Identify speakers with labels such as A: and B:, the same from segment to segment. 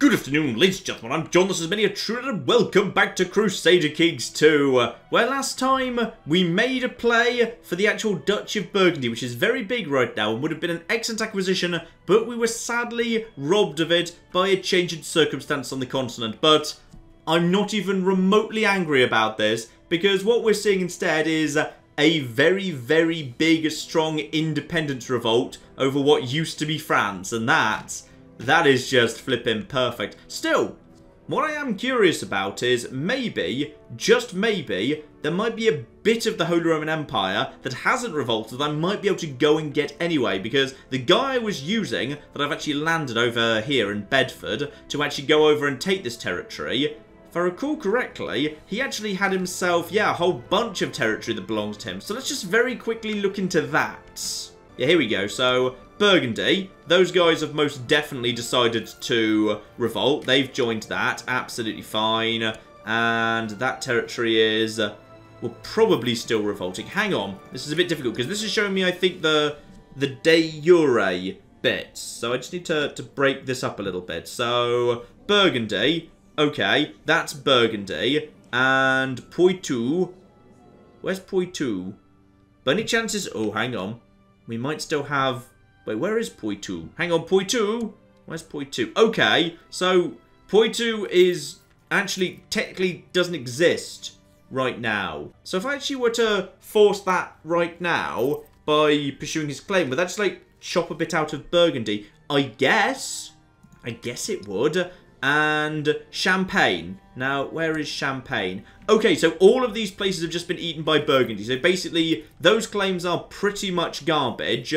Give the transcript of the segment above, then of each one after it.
A: Good afternoon, ladies and gentlemen, I'm John, this is many a true and welcome back to Crusader Kings 2, where last time we made a play for the actual Duchy of Burgundy, which is very big right now and would have been an excellent acquisition, but we were sadly robbed of it by a change in circumstance on the continent. But I'm not even remotely angry about this, because what we're seeing instead is a very, very big, strong independence revolt over what used to be France, and that is just flipping perfect. Still, what I am curious about is maybe, just maybe, there might be a bit of the Holy Roman Empire that hasn't revolted that I might be able to go and get anyway, because the guy I was using, that I've actually landed over here in Bedford, to actually go over and take this territory, if I recall correctly, he actually had himself, yeah, a whole bunch of territory that belongs to him. So let's just very quickly look into that. Yeah, here we go. So Burgundy, those guys have most definitely decided to revolt. They've joined that, absolutely fine. And that territory is, well, probably still revolting. Hang on, this is a bit difficult because this is showing me, I think, the de jure bits. So I just need to break this up a little bit. So Burgundy, okay, that's Burgundy. And Poitou, where's Poitou? By any chances, oh, hang on, we might still have... Wait, where is Poitou? Hang on, Poitou? Where's Poitou? Okay, so Poitou is actually technically doesn't exist right now. So if I actually were to force that right now by pursuing his claim, would that just like chop a bit out of Burgundy? I guess it would. And Champagne. Now, where is Champagne? Okay, so all of these places have just been eaten by Burgundy. So basically, those claims are pretty much garbage.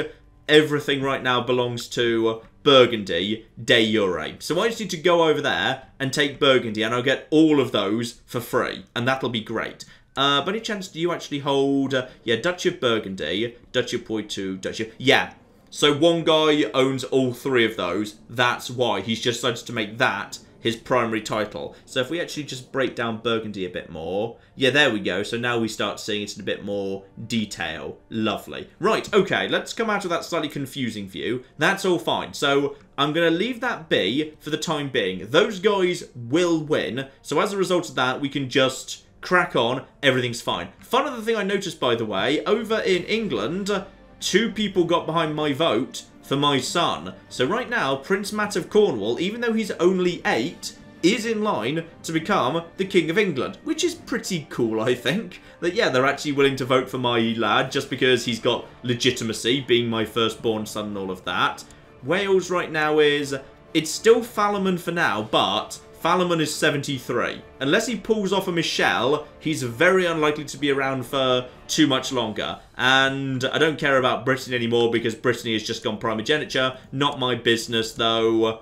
A: Everything right now belongs to Burgundy de jure. So I just need to go over there and take Burgundy, and I'll get all of those for free. And that'll be great. By any chance, do you actually hold... yeah, Duchy of Burgundy, Duchy of Poitou, Duchy of... Yeah. So one guy owns all three of those. That's why he's just decided to make that his primary title. So if we actually just break down Burgundy a bit more. Yeah, there we go. So now we start seeing it in a bit more detail. Lovely. Right, okay. Let's come out of that slightly confusing view. That's all fine. So I'm going to leave that be for the time being. Those guys will win. So as a result of that, we can just crack on. Everything's fine. Fun other thing I noticed, by the way, over in England... 2 people got behind my vote for my son. So right now, Prince Matt of Cornwall, even though he's only 8, is in line to become the King of England. Which is pretty cool, I think. That, yeah, they're actually willing to vote for my lad just because he's got legitimacy, being my firstborn son and all of that. Wales right now is... It's still Fallorman for now, but... Fallorman is 73. Unless he pulls off a Michelle, he's very unlikely to be around for too much longer. And I don't care about Brittany anymore because Brittany has just gone primogeniture. Not my business, though.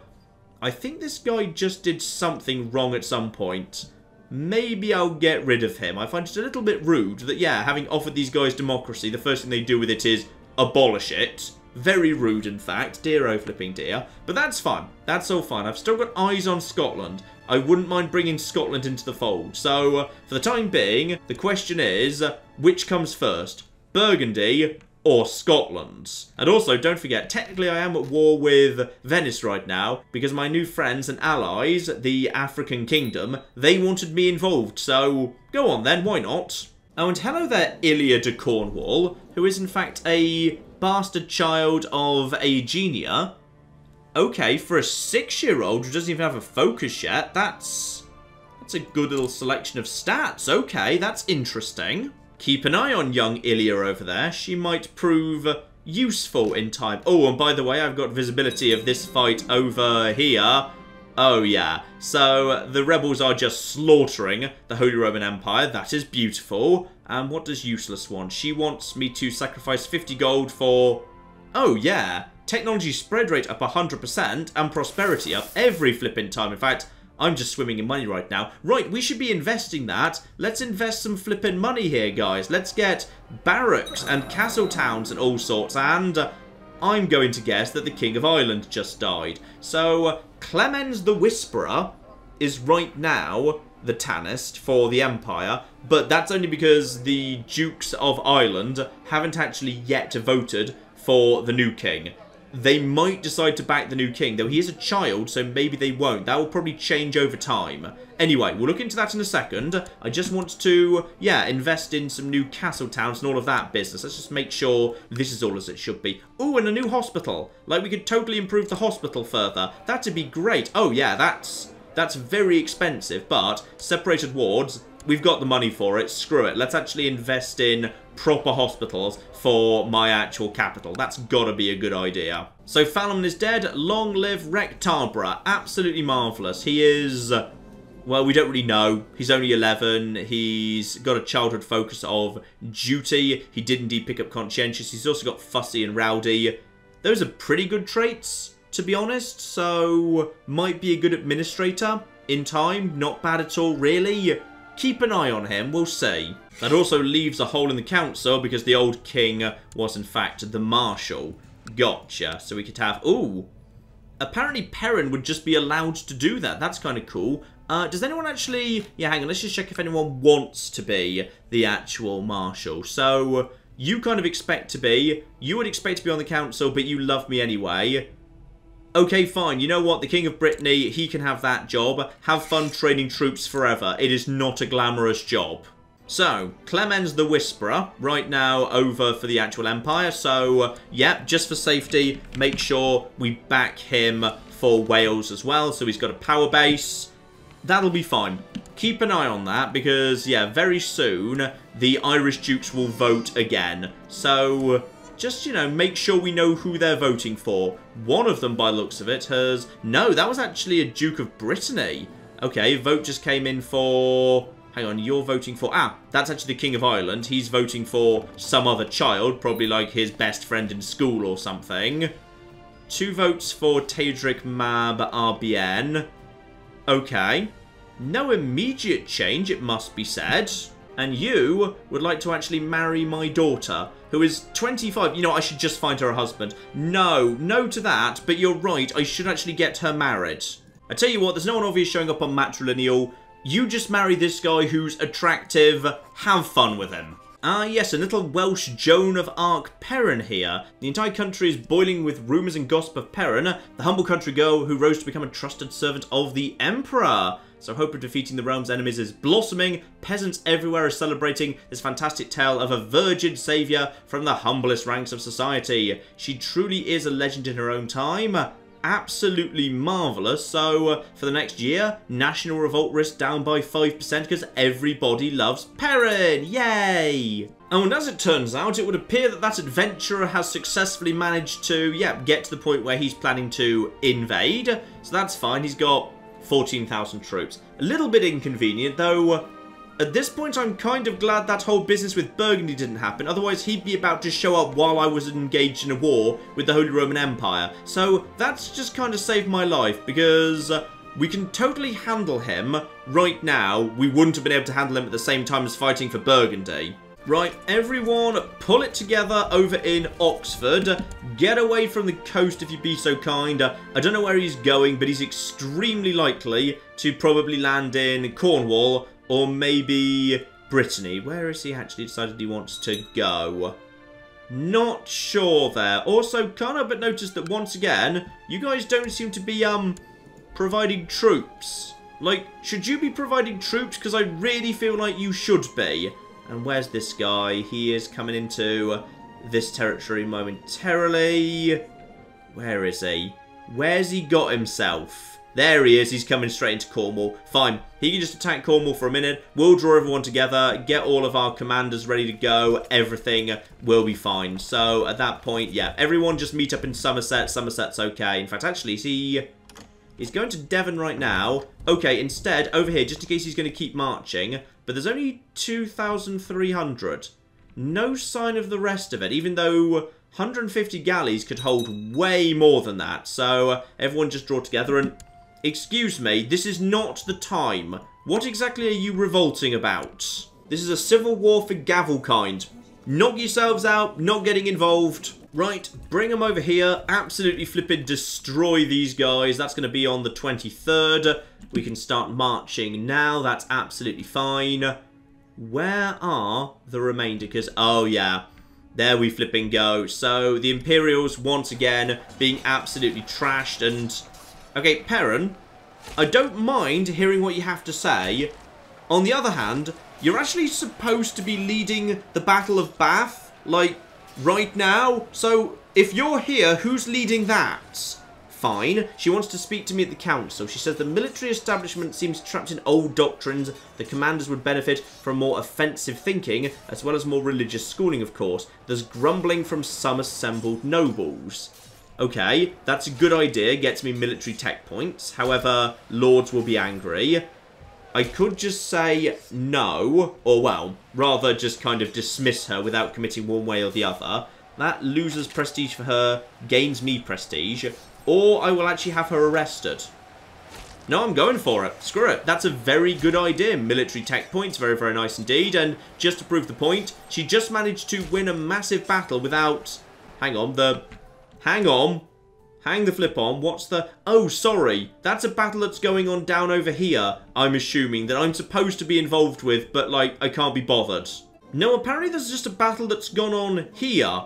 A: I think this guy just did something wrong at some point. Maybe I'll get rid of him. I find it a little bit rude that, yeah, having offered these guys democracy, the first thing they do with it is abolish it. Very rude, in fact. Dear oh flipping dear. But that's fine. That's all fine. I've still got eyes on Scotland. I wouldn't mind bringing Scotland into the fold. So, for the time being, the question is, which comes first? Burgundy or Scotland? And also, don't forget, technically I am at war with Venice right now, because my new friends and allies, the African Kingdom, they wanted me involved. So, go on then, why not? Oh, and hello there, Ilya de Cornwall, who is in fact a... bastard child of Aegina. Okay, for a 6-year-old who doesn't even have a focus yet, that's a good little selection of stats. Okay, that's interesting. Keep an eye on young Ilya over there. She might prove useful in time. Oh, and by the way, I've got visibility of this fight over here. Oh, yeah. So, the rebels are just slaughtering the Holy Roman Empire. That is beautiful. And what does Useless want? She wants me to sacrifice 50 gold for... Oh, yeah. Technology spread rate up 100% and prosperity up every flipping time. In fact, I'm just swimming in money right now. Right, we should be investing that. Let's invest some flipping money here, guys. Let's get barracks and castle towns and all sorts. And I'm going to guess that the King of Ireland just died. So, Clemens the Whisperer is right now the Tannist for the Empire, but that's only because the Dukes of Ireland haven't actually yet voted for the new king. they might decide to back the new king. Though he is a child, so maybe they won't. That will probably change over time. Anyway, we'll look into that in a second. I just want to, yeah, invest in some new castle towns and all of that business. Let's just make sure this is all as it should be. Ooh, and a new hospital. Like, we could totally improve the hospital further. That'd be great. Oh, yeah, that's very expensive, but separated wards, we've got the money for it. Screw it. Let's actually invest in proper hospitals for my actual capital. That's gotta be a good idea. So Fallon is dead. Long live Rectabra. Absolutely marvellous. He is... well, we don't really know. He's only 11. He's got a childhood focus of duty. He did indeed pick up conscientious. He's also got fussy and rowdy. Those are pretty good traits, to be honest. So, might be a good administrator in time. Not bad at all, really. Keep an eye on him. We'll see. That also leaves a hole in the council because the old king was, in fact, the marshal. Gotcha. So we could have... ooh. Apparently Perrin would just be allowed to do that. That's kind of cool. Does anyone actually... yeah, hang on. Let's just check if anyone wants to be the actual marshal. So, you kind of expect to be. You would expect to be on the council, but you love me anyway. Okay, fine. You know what? The King of Brittany, he can have that job. Have fun training troops forever. It is not a glamorous job. So, Clemens the Whisperer, right now over for the actual Empire. So, yeah, just for safety, make sure we back him for Wales as well. So he's got a power base. That'll be fine. Keep an eye on that because, yeah, very soon the Irish Dukes will vote again. So, just, you know, make sure we know who they're voting for. One of them, by looks of it, has... no, that was actually a Duke of Brittany. Okay, vote just came in for... hang on, you're voting for... ah, that's actually the King of Ireland. He's voting for some other child, probably like his best friend in school or something. 2 votes for Tadric Mab RBN. Okay. No immediate change, it must be said. And you would like to actually marry my daughter, who is 25. You know, I should just find her a husband. No, no to that, but you're right, I should actually get her married. I tell you what, there's no one obvious showing up on Matrilineal. You just marry this guy who's attractive. Have fun with him. Ah, yes, a little Welsh Joan of Arc Perrin here. The entire country is boiling with rumours and gossip of Perrin, the humble country girl who rose to become a trusted servant of the Emperor. So hope of defeating the realm's enemies is blossoming. Peasants everywhere are celebrating this fantastic tale of a virgin saviour from the humblest ranks of society. She truly is a legend in her own time. Absolutely marvellous. So, for the next year, national revolt risk down by 5% because everybody loves Perrin. Yay! Oh, and as it turns out, it would appear that that adventurer has successfully managed to, yeah, get to the point where he's planning to invade. So that's fine. He's got 14,000 troops. A little bit inconvenient, though. At this point, I'm kind of glad that whole business with Burgundy didn't happen. Otherwise, he'd be about to show up while I was engaged in a war with the Holy Roman Empire. So that's just kind of saved my life because we can totally handle him right now. We wouldn't have been able to handle him at the same time as fighting for Burgundy. Right, everyone, pull it together over in Oxford. Get away from the coast if you'd be so kind. I don't know where he's going, but he's extremely likely to probably land in Cornwall or maybe Brittany. Where has he actually decided he wants to go? Not sure there. Also, can't help but notice that once again, you guys don't seem to be, providing troops. Like, should you be providing troops? Because I really feel like you should be. And where's this guy? He is coming into this territory momentarily. Where is he? Where's he got himself? There he is. He's coming straight into Cornwall. Fine. He can just attack Cornwall for a minute. We'll draw everyone together. Get all of our commanders ready to go. Everything will be fine. So, at that point, yeah. Everyone just meet up in Somerset. Somerset's okay. In fact, actually, he's going to Devon right now. Okay, instead, over here, just in case he's going to keep marching. But there's only 2,300. No sign of the rest of it, even though 150 galleys could hold way more than that. So, everyone just draw together and... excuse me, this is not the time. What exactly are you revolting about? This is a civil war for Gavelkind. Knock yourselves out, not getting involved. Right, bring them over here. Absolutely flippin' destroy these guys. That's going to be on the 23rd. We can start marching now. That's absolutely fine. Where are the remainder? Because, oh yeah, There we flipping go. So, the Imperials, once again, being absolutely trashed. And, okay, Perrin, I don't mind hearing what you have to say. On the other hand, you're actually supposed to be leading the Battle of Bath, like, right now. So, if you're here, who's leading that? Fine. She wants to speak to me at the council. She says the military establishment seems trapped in old doctrines. The commanders would benefit from more offensive thinking, as well as more religious schooling, of course. There's grumbling from some assembled nobles. Okay, that's a good idea. Gets me military tech points. However, lords will be angry. I could just say no, or well, rather just kind of dismiss her without committing one way or the other. That loses prestige for her, gains me prestige. Or I will actually have her arrested. No, I'm going for it. Screw it. That's a very good idea. Military tech points. Very, very nice indeed. And just to prove the point, she just managed to win a massive battle without... Hang on. Hang the flip on. What's the... Oh, sorry. That's a battle that's going on down over here, I'm assuming, that I'm supposed to be involved with, but, like, I can't be bothered. No, apparently there's just a battle that's gone on here.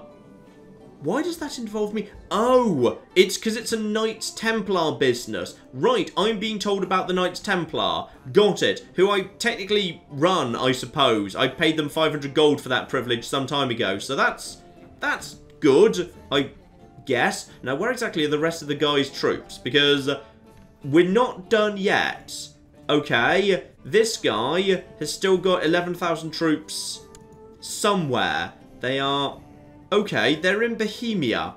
A: Why does that involve me? Oh, it's because it's a Knights Templar business. Right, I'm being told about the Knights Templar. Got it. Who I technically run, I suppose. I paid them 500 gold for that privilege some time ago. So that's good, I guess. Now, where exactly are the rest of the guys' troops? Because we're not done yet. Okay, this guy has still got 11,000 troops somewhere. They are... Okay, they're in Bohemia.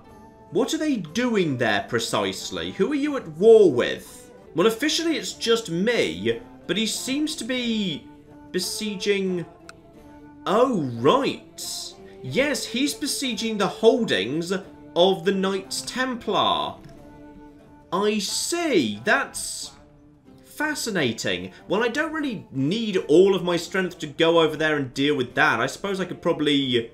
A: What are they doing there precisely? Who are you at war with? Well, officially it's just me, but he seems to be besieging... Oh, right. Yes, he's besieging the holdings of the Knights Templar. I see. That's fascinating. Well, I don't really need all of my strength to go over there and deal with that. I suppose I could probably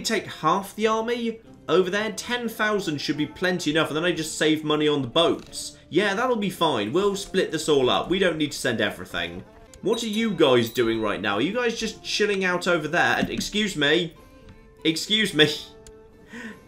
A: take half the army over there. 10,000 should be plenty enough, and then I just save money on the boats. Yeah, that'll be fine. We'll split this all up. We don't need to send everything. What are you guys doing right now? Are you guys just chilling out over there? And excuse me. Excuse me.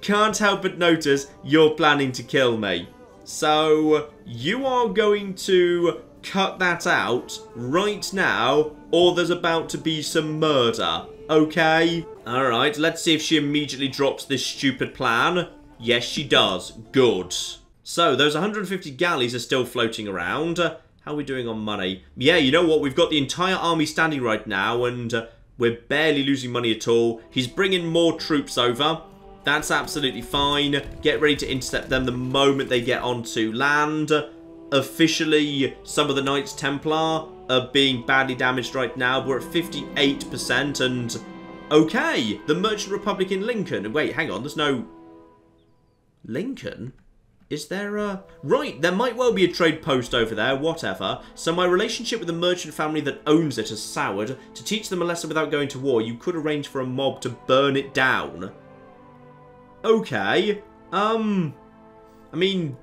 A: Can't help but notice you're planning to kill me. So, you are going to cut that out right now, or there's about to be some murder. Okay. Alright, let's see if she immediately drops this stupid plan. Yes, she does. Good. So, those 150 galleys are still floating around. How are we doing on money? Yeah, you know what? We've got the entire army standing right now, and we're barely losing money at all. He's bringing more troops over. That's absolutely fine. Get ready to intercept them the moment they get onto land. Officially, some of the Knights Templar are being badly damaged right now. We're at 58% and... Okay, the Merchant Republic in Lincoln. Wait, hang on, there's no... Lincoln? Is there a... Right, there might well be a trade post over there, whatever. So my relationship with the merchant family that owns it has soured. To teach them a lesson without going to war, you could arrange for a mob to burn it down. Okay. I mean...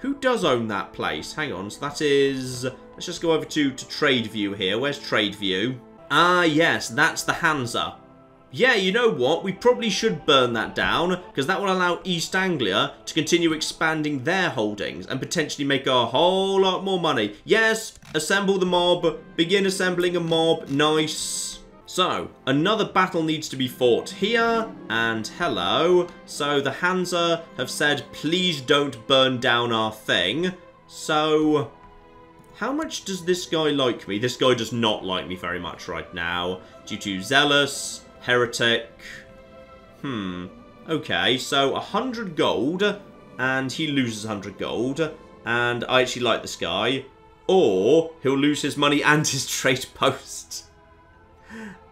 A: Who does own that place? Hang on, so that is... Let's just go over to Trade View here. Where's Trade View? Ah, yes, that's the Hansa. Yeah, you know what? We probably should burn that down, because that will allow East Anglia to continue expanding their holdings and potentially make a whole lot more money. Yes, assemble the mob. Begin assembling a mob. Nice. So, another battle needs to be fought here, and hello. So, the Hansa have said, please don't burn down our thing. So, how much does this guy like me? This guy does not like me very much right now, due to Zealous, Heretic. Okay, so 100 gold, and he loses 100 gold, and I actually like this guy. Or, he'll lose his money and his trade post.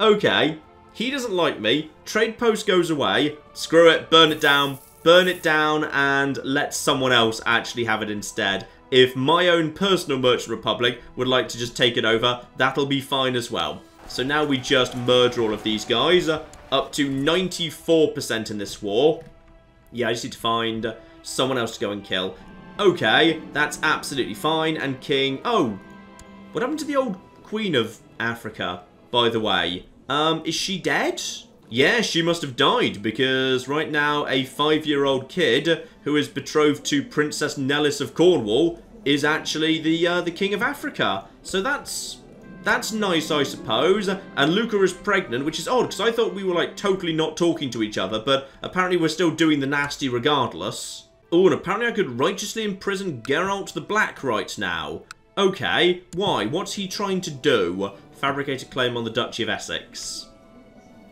A: Okay, he doesn't like me. Trade post goes away. Screw it, burn it down, and let someone else actually have it instead. If my own personal Merchant Republic would like to just take it over, that'll be fine as well. So now we just murder all of these guys. Up to 94% in this war. Yeah, I just need to find someone else to go and kill. Okay, that's absolutely fine. And King... Oh, what happened to the old Queen of Africa, by the way? Is she dead? Yeah, she must have died, because right now a 5-year-old kid who is betrothed to Princess Nellis of Cornwall is actually the King of Africa. So that's nice, I suppose. And Luca is pregnant, which is odd, because I thought we were, like, totally not talking to each other, but apparently we're still doing the nasty regardless. Oh, and apparently I could righteously imprison Geralt the Black right now. Okay, why? What's he trying to do? Fabricate a claim on the Duchy of Essex.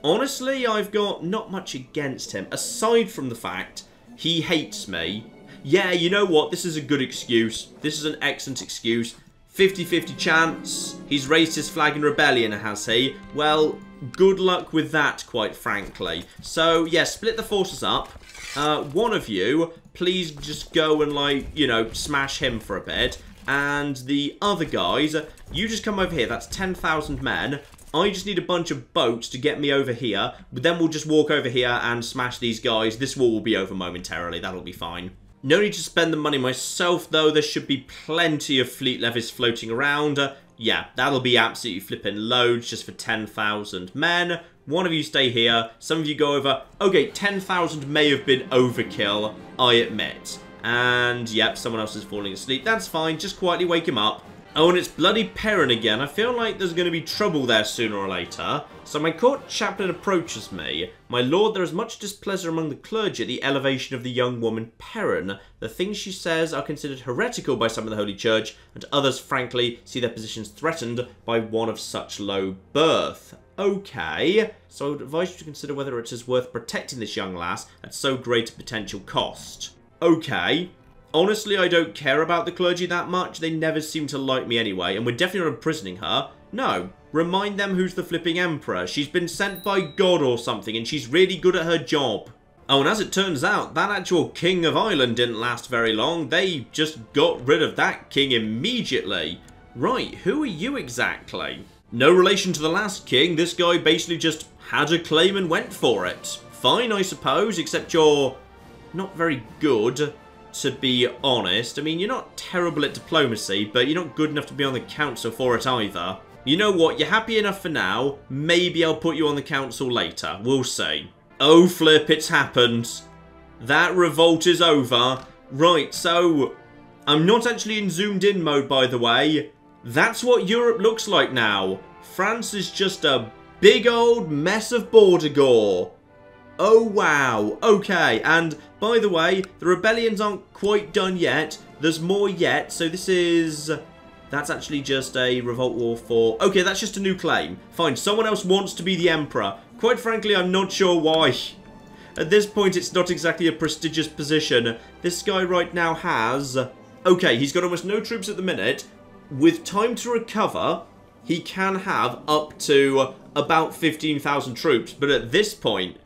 A: Honestly, I've got not much against him, aside from the fact he hates me. Yeah, you know what? This is a good excuse. This is an excellent excuse. 50-50 chance. He's raised his flag in rebellion, has he? Well, good luck with that, quite frankly. So, yeah, split the forces up. One of you, please just go and, like, you know, smash him for a bit. And the other guys, you just come over here. That's 10,000 men. I just need a bunch of boats to get me over here. But then we'll just walk over here and smash these guys. This war will be over momentarily. That'll be fine. No need to spend the money myself, though. There should be plenty of fleet levies floating around. Yeah, that'll be absolutely flipping loads just for 10,000 men. One of you stay here. Some of you go over. Okay, 10,000 may have been overkill, I admit. And, yep, someone else is falling asleep. That's fine. Just quietly wake him up. Oh, and it's bloody Perrin again. I feel like there's going to be trouble there sooner or later. So my court chaplain approaches me. My lord, there is much displeasure among the clergy at the elevation of the young woman Perrin. The things she says are considered heretical by some in the Holy Church, and others, frankly, see their positions threatened by one of such low birth. Okay, so I would advise you to consider whether it is worth protecting this young lass at so great a potential cost. Okay. Honestly, I don't care about the clergy that much. They never seem to like me anyway, and we're definitely not imprisoning her. No. Remind them who's the flipping emperor. She's been sent by God or something, and she's really good at her job. Oh, and as it turns out, that actual king of Ireland didn't last very long. They just got rid of that king immediately. Right, who are you exactly? No relation to the last king. This guy basically just had a claim and went for it. Fine, I suppose, except you're not very good. To be honest, I mean, you're not terrible at diplomacy, but you're not good enough to be on the council for it either. You know what, you're happy enough for now. Maybe I'll put you on the council later. We'll see. Oh, flip, it's happened. That revolt is over. Right, so I'm not actually in zoomed in mode, by the way. That's what Europe looks like now. France is just a big old mess of border gore. Oh, wow. Okay, and by the way, the rebellions aren't quite done yet. There's more yet, so this is... That's actually just a revolt war for... Okay, that's just a new claim. Fine, someone else wants to be the emperor. Quite frankly, I'm not sure why. At this point, it's not exactly a prestigious position. This guy right now has... Okay, he's got almost no troops at the minute. With time to recover, he can have up to about 15,000 troops. But at this point...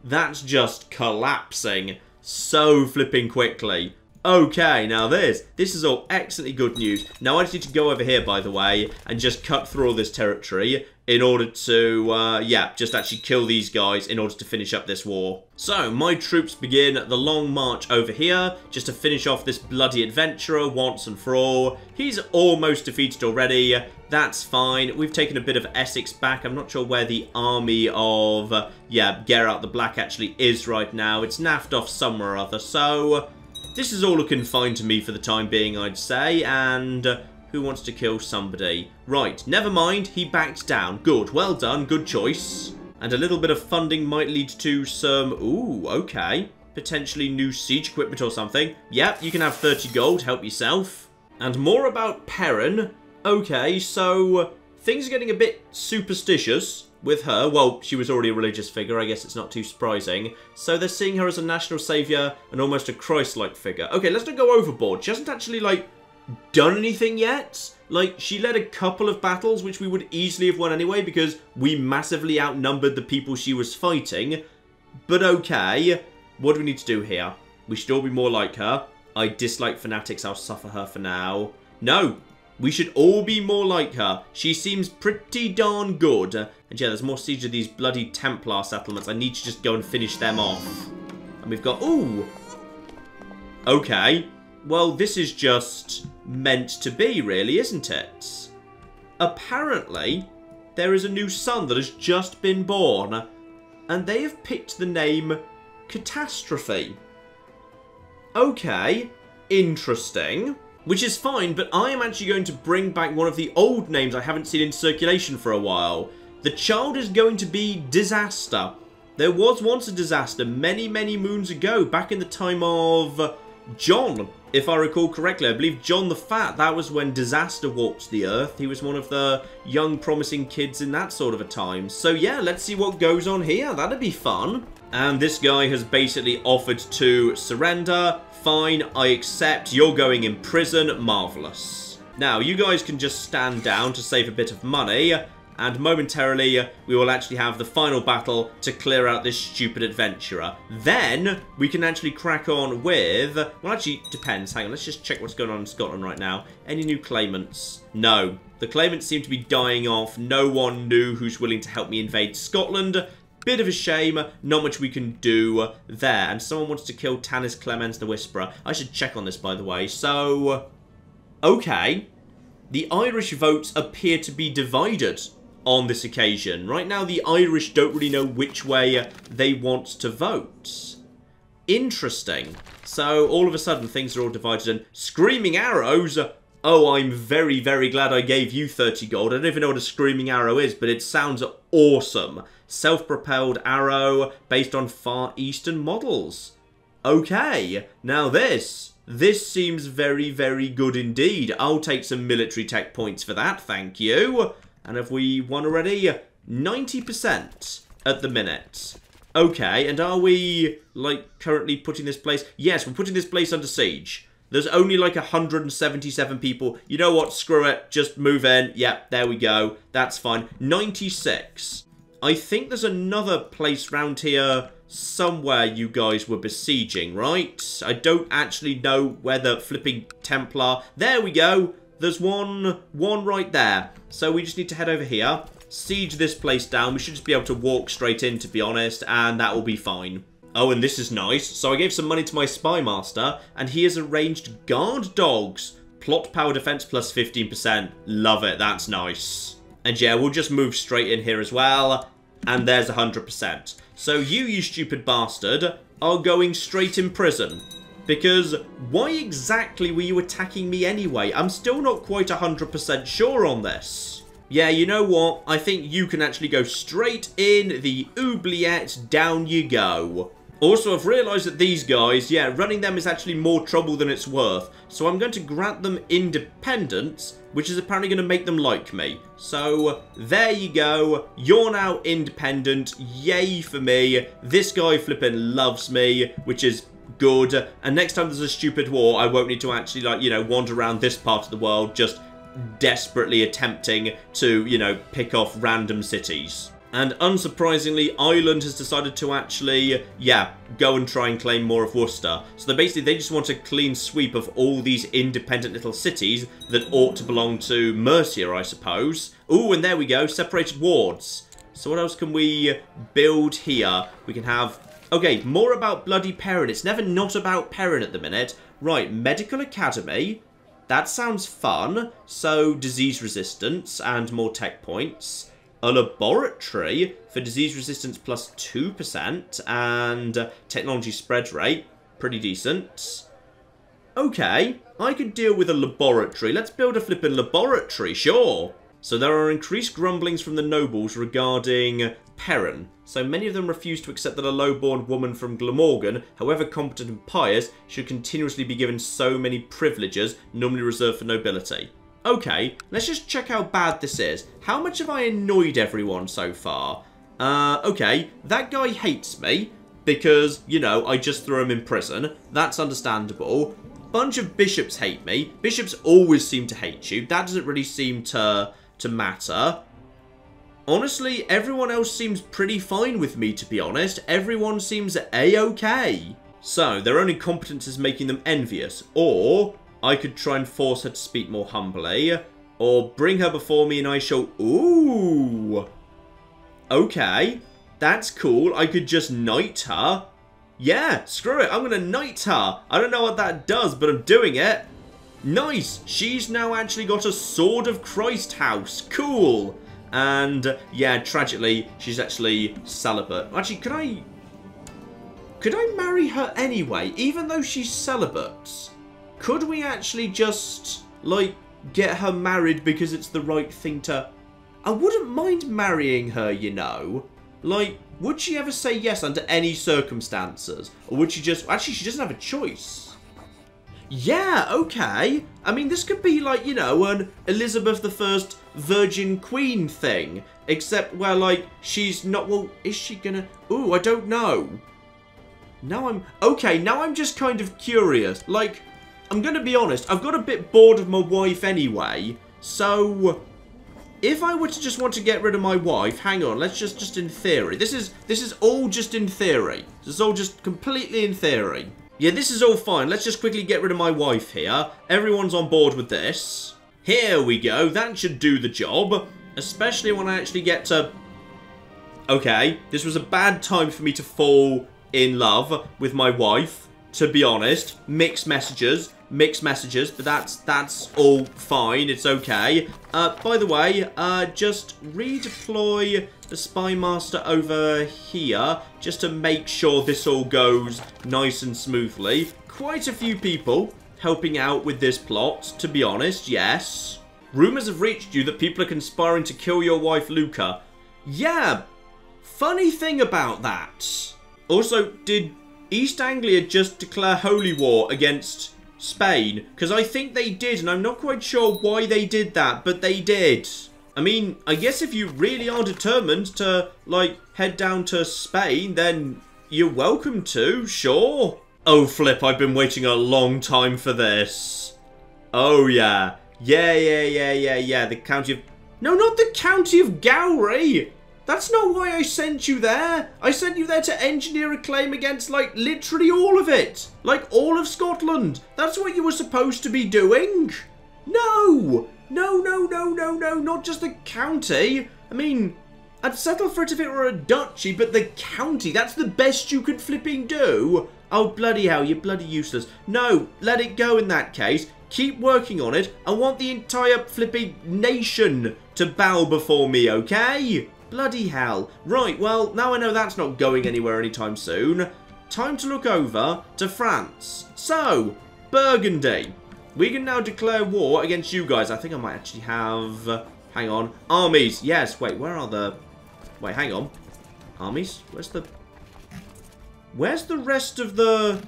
A: That's just collapsing so flipping quickly. Okay, now this is all excellently good news. Now I just need to go over here, by the way, and just cut through all this territory in order to, yeah, just actually kill these guys in order to finish up this war. So, my troops begin the long march over here, just to finish off this bloody adventurer once and for all. He's almost defeated already. That's fine. We've taken a bit of Essex back. I'm not sure where the army of, yeah, Geralt the Black actually is right now. It's naffed off somewhere or other, so... This is all looking fine to me for the time being, I'd say, and who wants to kill somebody? Right, never mind, he backed down. Good, well done, good choice. And a little bit of funding might lead to some, ooh, okay, potentially new siege equipment or something. Yep, you can have 30 gold, help yourself. And more about Perrin. Okay, so things are getting a bit superstitious with her. Well, she was already a religious figure, I guess it's not too surprising. So they're seeing her as a national saviour and almost a Christ-like figure. Okay, let's not go overboard. She hasn't actually, like, done anything yet. Like, she led a couple of battles, which we would easily have won anyway, because we massively outnumbered the people she was fighting. But okay, what do we need to do here? We should all be more like her. I dislike fanatics, I'll suffer her for now. No! We should all be more like her. She seems pretty darn good. And yeah, there's more siege of these bloody Templar settlements. I need to just go and finish them off. And we've got... Ooh! Okay. Well, this is just meant to be, really, isn't it? Apparently, there is a new son that has just been born. and they have picked the name Catastrophe. Okay, interesting. Which is fine, but I am actually going to bring back one of the old names I haven't seen in circulation for a while. The child is going to be Disaster. There was once a disaster many, many moons ago, back in the time of John, if I recall correctly. I believe John the Fat, that was when disaster walked the earth. He was one of the young, promising kids in that sort of a time. So yeah, let's see what goes on here. That'd be fun. And this guy has basically offered to surrender. Fine, I accept. You're going in prison. Marvellous. Now, you guys can just stand down to save a bit of money. And momentarily, we will actually have the final battle to clear out this stupid adventurer. Then, we can actually crack on with... Well, actually, it depends. Hang on, let's just check what's going on in Scotland right now. Any new claimants? No. The claimants seem to be dying off. No one new who's willing to help me invade Scotland. Bit of a shame, not much we can do there. And someone wants to kill Tanis Clemens the Whisperer. I should check on this, by the way. So, okay. The Irish votes appear to be divided on this occasion. Right now, the Irish don't really know which way they want to vote. Interesting. So, all of a sudden, things are all divided. And Screaming Arrows... Oh, I'm very, very glad I gave you 30 gold. I don't even know what a Screaming Arrow is, but it sounds awesome. Self-propelled arrow based on Far Eastern models. Okay, now this seems very, very good indeed. I'll take some military tech points for that, thank you. And have we won already? 90% at the minute. Okay, and are we, like, currently putting this place... Yes, we're putting this place under siege. There's only like 177 people. You know what? Screw it. Just move in. Yep, there we go. That's fine. 96. I think there's another place round here somewhere you guys were besieging, right? I don't actually know where the flipping Templar... There we go. There's one right there. So we just need to head over here. Siege this place down. We should just be able to walk straight in, to be honest. And that will be fine. Oh, and this is nice. So I gave some money to my spy master, and he has arranged guard dogs. Plot power defense plus 15%. Love it. That's nice. And yeah, we'll just move straight in here as well. And there's 100%. So you stupid bastard, are going straight in prison. Because why exactly were you attacking me anyway? I'm still not quite 100% sure on this. Yeah, you know what? I think you can actually go straight in the oubliette. Down you go. Also, I've realised that these guys, yeah, running them is actually more trouble than it's worth. So I'm going to grant them independence, which is apparently going to make them like me. So, there you go. You're now independent. Yay for me. This guy flipping loves me, which is good. And next time there's a stupid war, I won't need to actually, like, you know, wander around this part of the world just desperately attempting to, you know, pick off random cities. And unsurprisingly, Ireland has decided to actually, yeah, go and try and claim more of Worcester. So they just want a clean sweep of all these independent little cities that ought to belong to Mercia, I suppose. Ooh, and there we go, separated wards. So what else can we build here? We can have... Okay, more about bloody Perrin. It's never not about Perrin at the minute. Right, Medical Academy. That sounds fun. So, disease resistance and more tech points. A laboratory for disease resistance plus 2% and technology spread rate. Pretty decent. Okay, I could deal with a laboratory. Let's build a flippin' laboratory, sure. So there are increased grumblings from the nobles regarding Perrin. So many of them refuse to accept that a low-born woman from Glamorgan, however competent and pious, should continuously be given so many privileges normally reserved for nobility. Okay, let's just check how bad this is. How much have I annoyed everyone so far? Okay, that guy hates me because, you know, I just threw him in prison. That's understandable. Bunch of bishops hate me. Bishops always seem to hate you. That doesn't really seem to matter. Honestly, everyone else seems pretty fine with me, to be honest. Everyone seems a-okay. So, their own incompetence is making them envious, or... I could try and force her to speak more humbly. Or bring her before me and I shall... Ooh. Okay. That's cool. I could just knight her. Yeah, screw it. I'm going to knight her. I don't know what that does, but I'm doing it. Nice. She's now actually got a Sword of Christ house. Cool. And, yeah, tragically, she's actually celibate. Actually, could I marry her anyway, even though she's celibate? Could we actually just, like, get her married because it's the right thing to... I wouldn't mind marrying her, you know. Like, would she ever say yes under any circumstances? Or would she just... Actually, she doesn't have a choice. Yeah, okay. I mean, this could be like, you know, an Elizabeth I Virgin Queen thing. Except where, like, she's not... Well, is she gonna... Ooh, I don't know. Now I'm just kind of curious. Like, I'm gonna be honest, I've got a bit bored of my wife anyway. So... If I were to just want to get rid of my wife, hang on, let's just in theory. This is all just in theory. This is all just completely in theory. Yeah, this is all fine. Let's just quickly get rid of my wife here. Everyone's on board with this. Here we go. That should do the job. Especially when I actually get to... Okay, this was a bad time for me to fall in love with my wife, to be honest. Mixed messages, but that's all fine. It's okay. By the way, just redeploy the Spy Master over here, just to make sure this all goes nice and smoothly. Quite a few people helping out with this plot, to be honest, yes. Rumours have reached you that people are conspiring to kill your wife, Luca. Yeah, funny thing about that. Also, did East Anglia just declare holy war against Spain? Because I think they did, and I'm not quite sure why they did that, but they did. I mean, I guess if you really are determined to, like, head down to Spain, then you're welcome to, sure. Oh, flip, I've been waiting a long time for this. Oh, yeah. Yeah, the county of... No, not the county of Gowrie! That's not why I sent you there. I sent you there to engineer a claim against, like, literally all of it. Like, all of Scotland. That's what you were supposed to be doing. No, not just the county. I mean, I'd settle for it if it were a duchy, but the county, that's the best you could flipping do. Oh, bloody hell, you're bloody useless. No, let it go in that case. Keep working on it. I want the entire flipping nation to bow before me, okay? Bloody hell. Right, well, now I know that's not going anywhere anytime soon. Time to look over to France. So, Burgundy. We can now declare war against you guys. I think I might actually have... hang on. Armies. Yes, wait, where are the... Wait, hang on. Armies? Where's the rest of the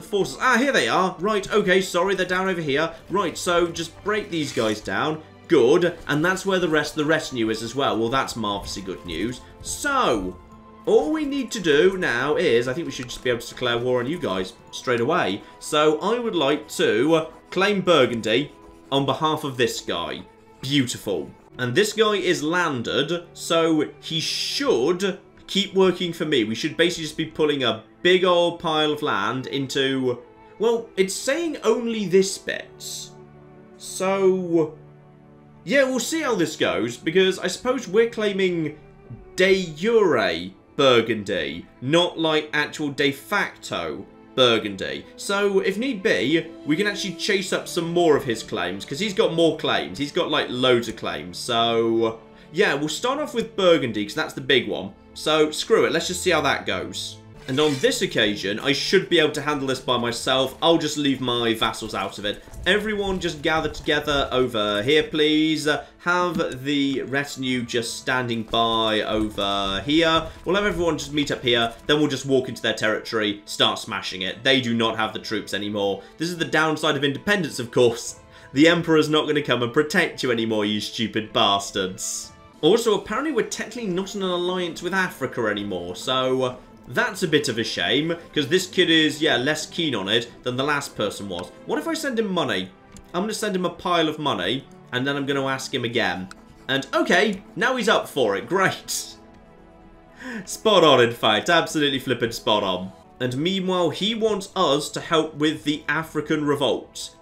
A: forces? Ah, here they are. Right, okay, sorry, they're down over here. Right, so just break these guys down. Good, and that's where the rest of the retinue is as well. Well, that's marvellously good news. So, all we need to do now is, I think we should just be able to declare war on you guys straight away. So, I would like to claim Burgundy on behalf of this guy. Beautiful. And this guy is landed, so he should keep working for me. We should basically just be pulling a big old pile of land into... Well, it's saying only this bit. So... yeah, we'll see how this goes, because I suppose we're claiming de jure Burgundy, not like actual de facto Burgundy. So, if need be, we can actually chase up some more of his claims, because he's got more claims. He's got, like, loads of claims. So, yeah, we'll start off with Burgundy, because that's the big one. So, screw it. Let's just see how that goes. And on this occasion, I should be able to handle this by myself. I'll just leave my vassals out of it. Everyone just gather together over here, please. Have the retinue just standing by over here. We'll have everyone just meet up here. Then we'll just walk into their territory, start smashing it. They do not have the troops anymore. This is the downside of independence, of course. The Emperor's not going to come and protect you anymore, you stupid bastards. Also, apparently we're technically not in an alliance with Africa anymore, so... that's a bit of a shame, because this kid is, yeah, less keen on it than the last person was. What if I send him money? I'm going to send him a pile of money, and then I'm going to ask him again. And, okay, now he's up for it. Great. Spot on, in fact. Absolutely flippin' spot on. And meanwhile, he wants us to help with the African revolt.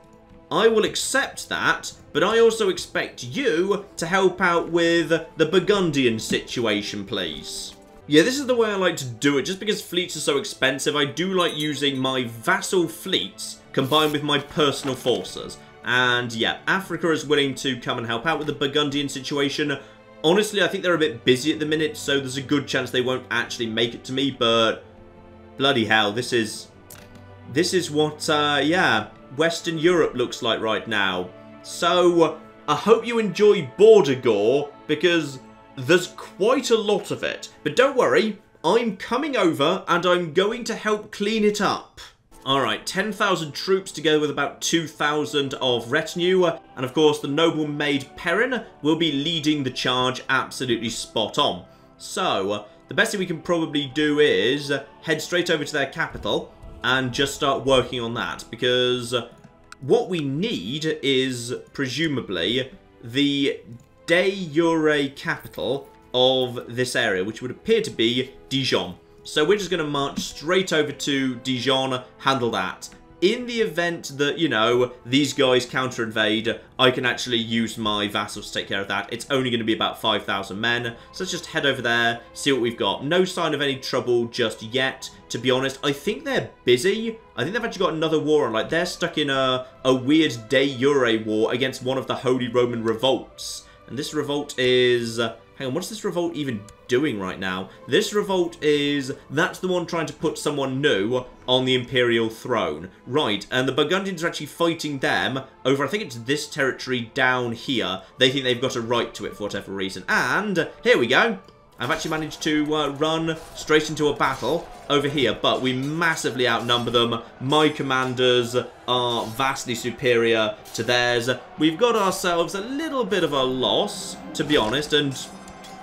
A: I will accept that, but I also expect you to help out with the Burgundian situation, please. Yeah, this is the way I like to do it. Just because fleets are so expensive, I do like using my vassal fleets combined with my personal forces. And yeah, Africa is willing to come and help out with the Burgundian situation. Honestly, I think they're a bit busy at the minute, so there's a good chance they won't actually make it to me, but bloody hell, this is what, yeah, Western Europe looks like right now. So, I hope you enjoy border gore, because there's quite a lot of it. But don't worry, I'm coming over and I'm going to help clean it up. Alright, 10,000 troops together with about 2,000 of retinue. And of course, the noble maid Perrin will be leading the charge absolutely spot on. So, the best thing we can probably do is head straight over to their capital and just start working on that. Because what we need is, presumably, the de jure capital of this area, which would appear to be Dijon. So we're just going to march straight over to Dijon, handle that. In the event that, you know, these guys counter-invade, I can actually use my vassals to take care of that. It's only going to be about 5,000 men. So let's just head over there, see what we've got. No sign of any trouble just yet, to be honest. I think they're busy. I think they've actually got another war on. Like, they're stuck in a weird de jure war against one of the Holy Roman revolts. And this revolt is... hang on, what's this revolt even doing right now? This revolt is... that's the one trying to put someone new on the imperial throne. Right, and the Burgundians are actually fighting them over, I think it's this territory down here. They think they've got a right to it for whatever reason. And here we go. I've actually managed to run straight into a battle over here, but we massively outnumber them. My commanders are vastly superior to theirs. We've got ourselves a little bit of a loss, to be honest, and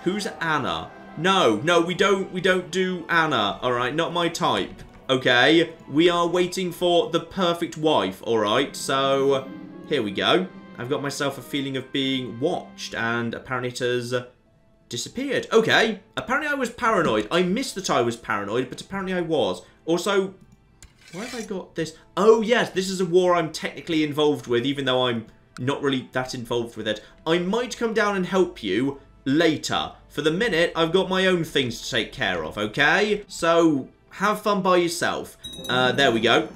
A: who's Anna? No, we don't do Anna, alright, not my type. Okay, we are waiting for the perfect wife, alright, so here we go. I've got myself a feeling of being watched, and apparently it has disappeared. Okay, apparently I was paranoid. I missed that I was paranoid, but apparently I was. Also, why have I got this? Oh yes, this is a war I'm technically involved with, even though I'm not really that involved with it. I might come down and help you later. For the minute, I've got my own things to take care of, okay? So, have fun by yourself. There we go.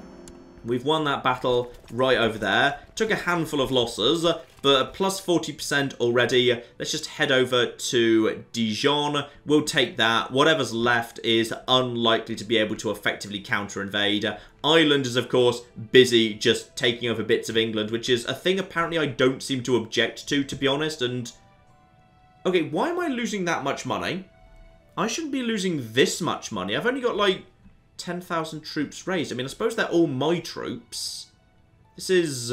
A: We've won that battle right over there. Took a handful of losses, but plus 40% already. Let's just head over to Dijon. We'll take that. Whatever's left is unlikely to be able to effectively counter-invade. Ireland is, of course, busy just taking over bits of England, which is a thing apparently I don't seem to object to be honest, and... okay, why am I losing that much money? I shouldn't be losing this much money. I've only got, like, 10,000 troops raised. I mean, I suppose they're all my troops. This is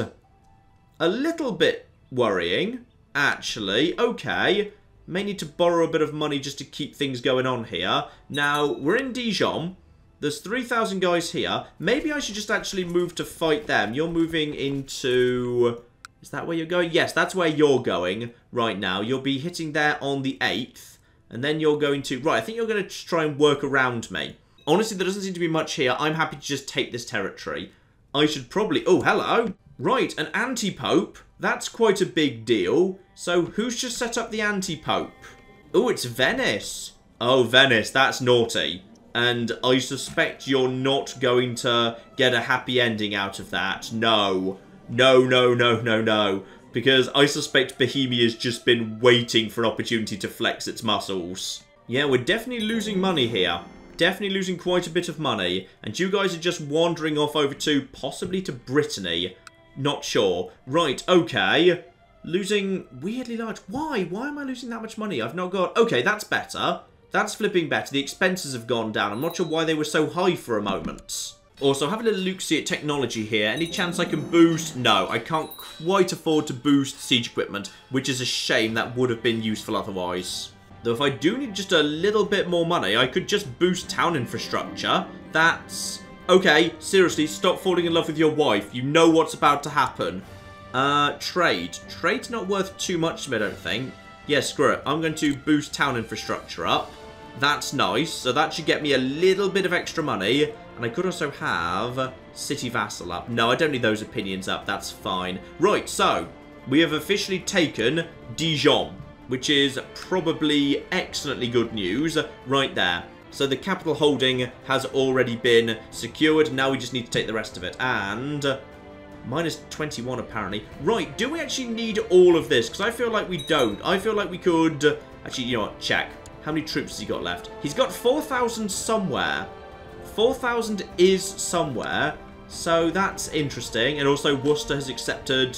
A: a little bit worrying, actually. Okay, may need to borrow a bit of money just to keep things going on here. Now, we're in Dijon. There's 3,000 guys here. Maybe I should just actually move to fight them. You're moving into... is that where you're going? Yes, that's where you're going right now. You'll be hitting there on the 8th. And then you're going to... right, I think you're going to try and work around me. Honestly, there doesn't seem to be much here. I'm happy to just take this territory. I should probably... oh, hello. Right, an anti-pope. That's quite a big deal. So, who's just set up the anti-pope? Oh, it's Venice. Oh, Venice, that's naughty. And I suspect you're not going to get a happy ending out of that. No. No. Because I suspect Bohemia's just been waiting for an opportunity to flex its muscles. Yeah, we're definitely losing money here. Definitely losing quite a bit of money. And you guys are just wandering off over to, possibly to Brittany. Not sure. Right, okay. Losing weirdly large. Why? Why am I losing that much money? I've not got... okay, that's better. That's flipping better. The expenses have gone down. I'm not sure why they were so high for a moment. Also, have a little look-see at technology here. Any chance I can boost? No, I can't quite afford to boost siege equipment, which is a shame. That would have been useful otherwise. Though if I do need just a little bit more money, I could just boost town infrastructure. That's... okay, seriously, stop falling in love with your wife. You know what's about to happen. Trade. Trade's not worth too much to me, I don't think. Yeah, screw it. I'm going to boost town infrastructure up. That's nice. So that should get me a little bit of extra money. And I could also have city vassal up. No, I don't need those opinions up. That's fine. Right, so we have officially taken Dijon, which is probably excellently good news right there. So the capital holding has already been secured. Now we just need to take the rest of it. And minus 21 apparently. Right, do we actually need all of this? Because I feel like we don't. I feel like we could Actually, you know what? Check. How many troops has he got left? He's got 4,000 somewhere. 4,000 is somewhere. So that's interesting. And also Worcester has accepted...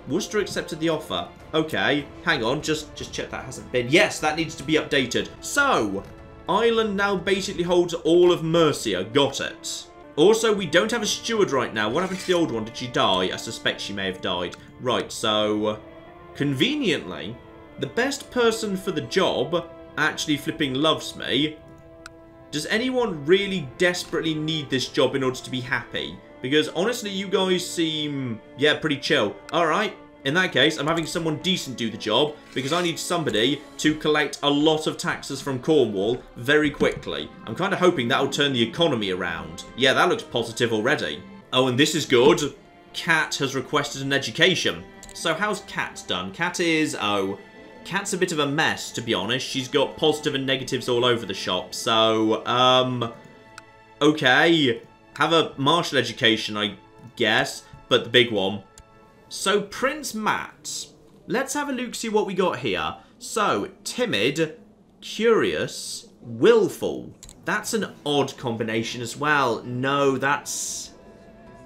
A: Worcester accepted the offer. Okay, hang on. Just check that hasn't been... Yes, that needs to be updated. So, Ireland now basically holds all of Mercia. Got it. Also, we don't have a steward right now. What happened to the old one? Did she die? I suspect she may have died. Right, so... Conveniently, the best person for the job actually flipping loves me. Does anyone really desperately need this job in order to be happy? Because honestly, you guys seem, yeah, pretty chill. Alright, in that case, I'm having someone decent do the job because I need somebody to collect a lot of taxes from Cornwall very quickly. I'm kind of hoping that'll turn the economy around. Yeah, that looks positive already. Oh, and this is good. Cat has requested an education. So how's Cat done? Cat is, oh... Cat's a bit of a mess, to be honest. She's got positive and negatives all over the shop. So, okay. Have a martial education, I guess. But the big one. So, Prince Matt. Let's have a look, see what we got here. So, timid, curious, willful. That's an odd combination as well. No, that's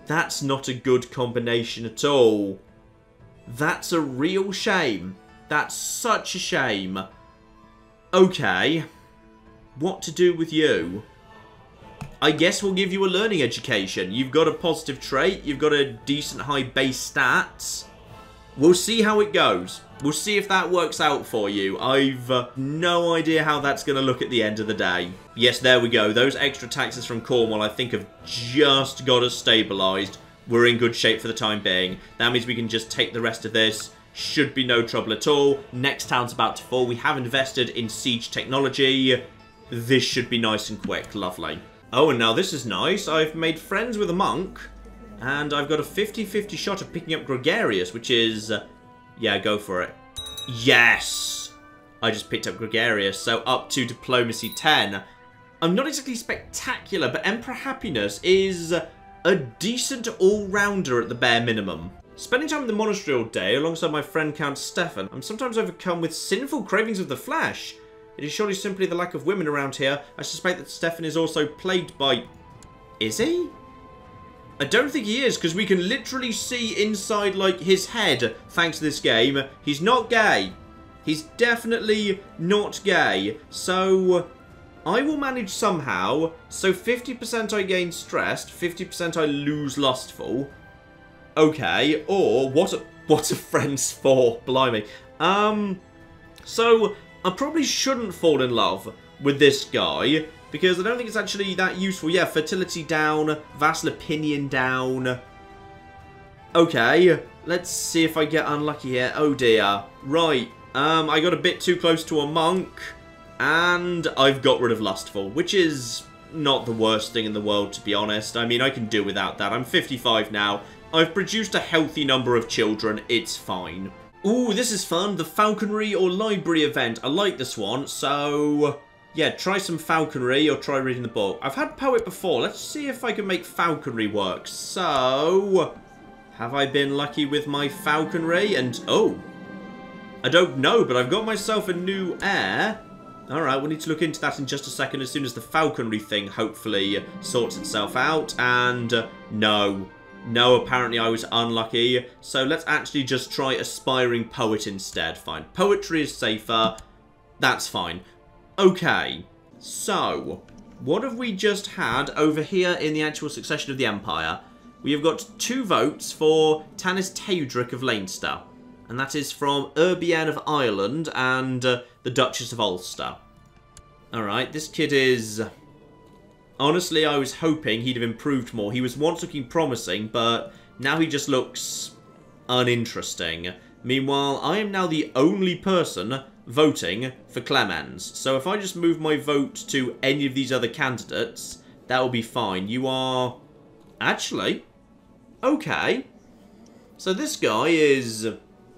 A: not a good combination at all. That's a real shame. That's such a shame. Okay. What to do with you? I guess we'll give you a learning education. You've got a positive trait. You've got a decent high base stats. We'll see how it goes. We'll see if that works out for you. I've no idea how that's going to look at the end of the day. Yes, there we go. Those extra taxes from Cornwall I think have just got us stabilised. We're in good shape for the time being. That means we can just take the rest of this. Should be no trouble at all. Next town's about to fall. We have invested in siege technology. This should be nice and quick. Lovely. Oh, and now this is nice. I've made friends with a monk. And I've got a 50-50 shot of picking up Gregarious, which is... yeah, go for it. Yes! I just picked up Gregarious, so up to Diplomacy 10. I'm not exactly spectacular, but Emperor Happiness is a decent all-rounder at the bare minimum. Spending time in the monastery all day alongside my friend Count Stefan, I'm sometimes overcome with sinful cravings of the flesh. It is surely simply the lack of women around here. I suspect that Stefan is also plagued by... Is he? I don't think he is, because we can literally see inside, like, his head, thanks to this game. He's not gay. He's definitely not gay. So, I will manage somehow. So, 50% I gain stressed, 50% I lose lustful. Okay, or what are friends for? Blimey. So I probably shouldn't fall in love with this guy because I don't think it's actually that useful. Yeah, fertility down, vassal opinion down. Okay, let's see if I get unlucky here. Oh dear. Right. I got a bit too close to a monk and I've got rid of lustful, which is not the worst thing in the world, to be honest. I mean, I can do without that. I'm 55 now. I've produced a healthy number of children. It's fine. Ooh, this is fun. The falconry or library event. I like this one. So, yeah, try some falconry or try reading the book. I've had poet before. Let's see if I can make falconry work. So, have I been lucky with my falconry? And, oh, I don't know, but I've got myself a new heir. Alright, we'll need to look into that in just a second as soon as the falconry thing hopefully sorts itself out. And, no. No, apparently I was unlucky. So let's actually just try aspiring poet instead. Fine. Poetry is safer. That's fine. Okay. So, what have we just had over here in the actual succession of the Empire? We have got 2 votes for Tanis Teudric of Leinster. And that is from Urbienne of Ireland and the Duchess of Ulster. Alright, this kid is... Honestly, I was hoping he'd have improved more. He was once looking promising, but now he just looks uninteresting. Meanwhile, I am now the only person voting for Clemens. So if I just move my vote to any of these other candidates, that will be fine. You are... Actually... Okay. So this guy is...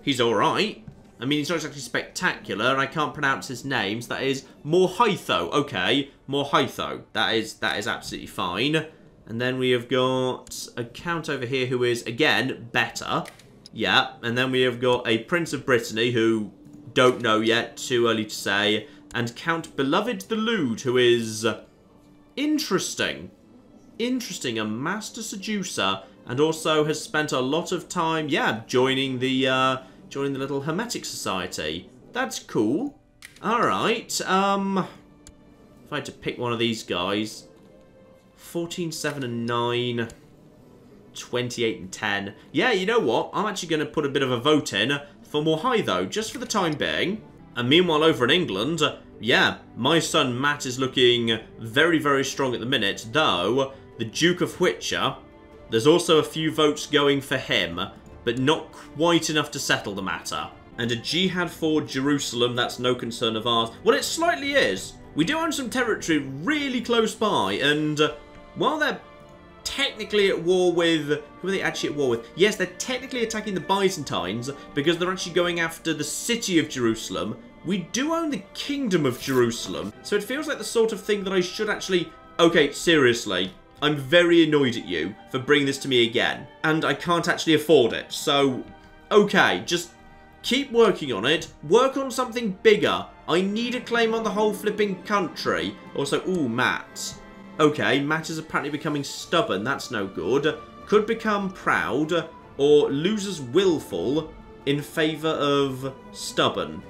A: He's alright. I mean, he's not exactly spectacular, and I can't pronounce his name, so that is Morhaitho. Okay, Morhaitho. That is absolutely fine. And then we have got a count over here who is, again, better. Yeah, and then we have got a Prince of Brittany who Don't know yet. Too early to say. And Count Beloved the Lewd, who is interesting. Interesting. A master seducer. And also has spent a lot of time, yeah, joining the little Hermetic Society. That's cool. Alright. If I had to pick one of these guys. 14, 7, and 9. 28 and 10. Yeah, you know what? I'm actually going to put a bit of a vote in for more high, though, just for the time being. And meanwhile, over in England, yeah, my son Matt is looking very, very strong at the minute, though the Duke of Whicher, there's also a few votes going for him, but not quite enough to settle the matter. And a jihad for Jerusalem, that's no concern of ours. Well, it slightly is. We do own some territory really close by, and while they're technically at war with... Who are they actually at war with? Yes, they're technically attacking the Byzantines because they're actually going after the city of Jerusalem. We do own the Kingdom of Jerusalem, so it feels like the sort of thing that I should actually... Okay, seriously, I'm very annoyed at you for bringing this to me again, and I can't actually afford it, so... Okay, just keep working on it. Work on something bigger. I need a claim on the whole flipping country. Also, ooh, Matt. Okay, Matt is apparently becoming stubborn. That's no good. Could become proud or loses willful in favour of stubborn.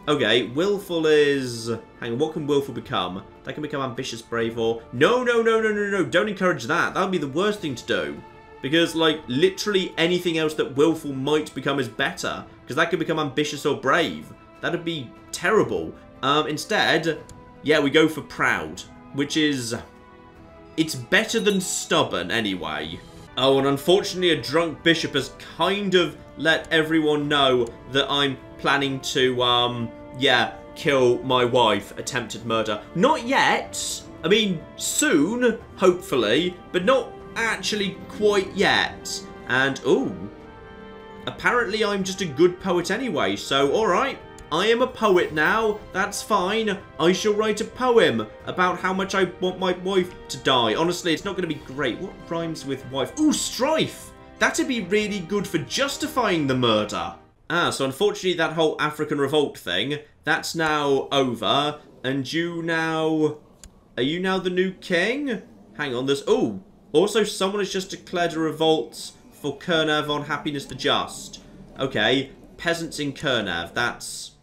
A: Okay, willful is... Hang on, what can willful become? That can become ambitious, brave, or... No, no, no, no, no, no. Don't encourage that. That would be the worst thing to do. Because, like, literally anything else that willful might become is better. Because that could become ambitious or brave. That would be terrible. Instead, yeah, we go for proud. Which is... It's better than stubborn, anyway. Oh, and unfortunately a drunk bishop has kind of let everyone know that I'm planning to, yeah, kill my wife. Attempted murder. Not yet. I mean, soon, hopefully. But not actually quite yet. And, ooh. Apparently I'm just a good poet anyway, so alright. I am a poet now, that's fine. I shall write a poem about how much I want my wife to die. Honestly, it's not going to be great. What rhymes with wife? Ooh, strife! That'd be really good for justifying the murder. Ah, so unfortunately that whole African revolt thing, that's now over. And you now... Are you now the new king? Hang on, there's... Ooh, also someone has just declared a revolt for Kurnav on Happiness the Just. Okay, peasants in Kurnav, that's...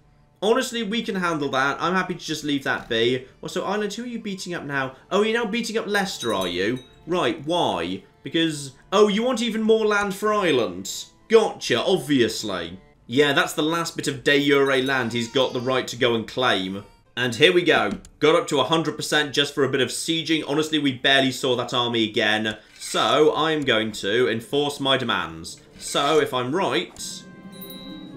A: Honestly, we can handle that. I'm happy to just leave that be. Also, Ireland, who are you beating up now? Oh, you're now beating up Leicester, are you? Right, why? Because... Oh, you want even more land for Ireland? Gotcha, obviously. Yeah, that's the last bit of de jure land he's got the right to go and claim. And here we go. Got up to 100% just for a bit of sieging. Honestly, we barely saw that army again. So, I'm going to enforce my demands. So, if I'm right...